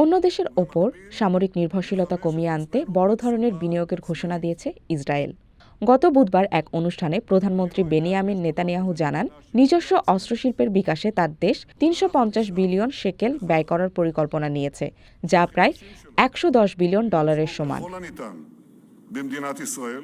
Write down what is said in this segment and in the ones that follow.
অন্য দেশের ওপর সামরিক নির্ভরশীলতা কমিয়ে আনতে বড় ধরনের বিনিয়োগের ঘোষণা দিয়েছে ইসরায়েল। গত বুধবার এক অনুষ্ঠানে প্রধানমন্ত্রী বেনিয়ামিন নেতানিয়াহু জানান, নিজস্ব অস্ত্রশিল্পের বিকাশে তার দেশ ৩৫০ বিলিয়ন শেকেল ব্যয় করার পরিকল্পনা নিয়েছে, যা প্রায় $১১০ বিলিয়ন সমান।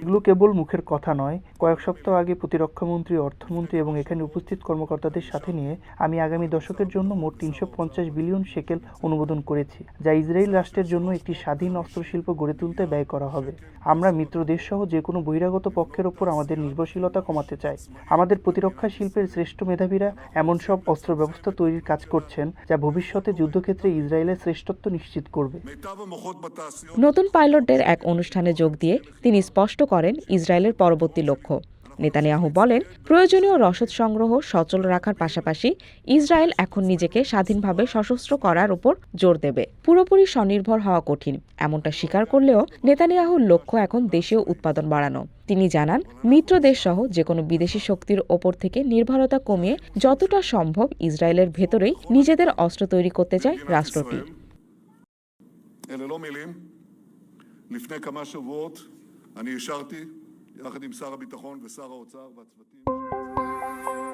এগুলো কেবল মুখের কথা নয়। কয়েক সপ্তাহ আগে প্রতিরক্ষামন্ত্রী, অর্থমন্ত্রী এবং এখানে উপস্থিত কর্মকর্তাদের সাথে নিয়ে আমি আগামী দশকের জন্য মোট ৩৫০ বিলিয়ন শেকেল অনুমোদন করেছি, যা ইসরায়েল রাষ্ট্রের জন্য একটি স্বাধীন অস্ত্রশিল্প গড়ে তুলতে ব্যয় করা হবে। আমরা মিত্র দেশসহ যে কোনো বহিরাগত পক্ষের ওপর আমাদের নির্ভরশীলতা কমাতে চাই। আমাদের প্রতিরক্ষা শিল্পের শ্রেষ্ঠ মেধাবীরা এমন সব অস্ত্র ব্যবস্থা তৈরির কাজ করছেন যা ভবিষ্যতে যুদ্ধক্ষেত্রে ইসরায়েলের শ্রেষ্ঠত্ব নিশ্চিত করবে। নতুন পাইলটদের এক অনুষ্ঠানে যোগ দিয়ে তিনি স্পষ্ট করেন ইসরায়েলের পরবর্তী লক্ষ্য। নেতানিয়াহু বলেন, প্রয়োজনীয় রসদ সংগ্রহ সচল রাখার পাশাপাশি ইসরায়েল এখন নিজেকে স্বাধীনভাবে সশস্ত্র করার উপর জোর দেবে। পুরোপুরি স্বনির্ভর হওয়া কঠিন, এমনটা স্বীকার করলেও নেতানিয়াহুর লক্ষ্য এখন দেশীয় উৎপাদন বাড়ানো। তিনি জানান, মিত্র দেশসহ যে কোনো বিদেশি শক্তির ওপর থেকে নির্ভরতা কমিয়ে যতটা সম্ভব ইসরায়েলের ভেতরেই নিজেদের অস্ত্র তৈরি করতে চায় রাষ্ট্রটি। לפני כמה שבועות אני אישרתי יחד עם שר הביטחון ושר האוצר והצוותים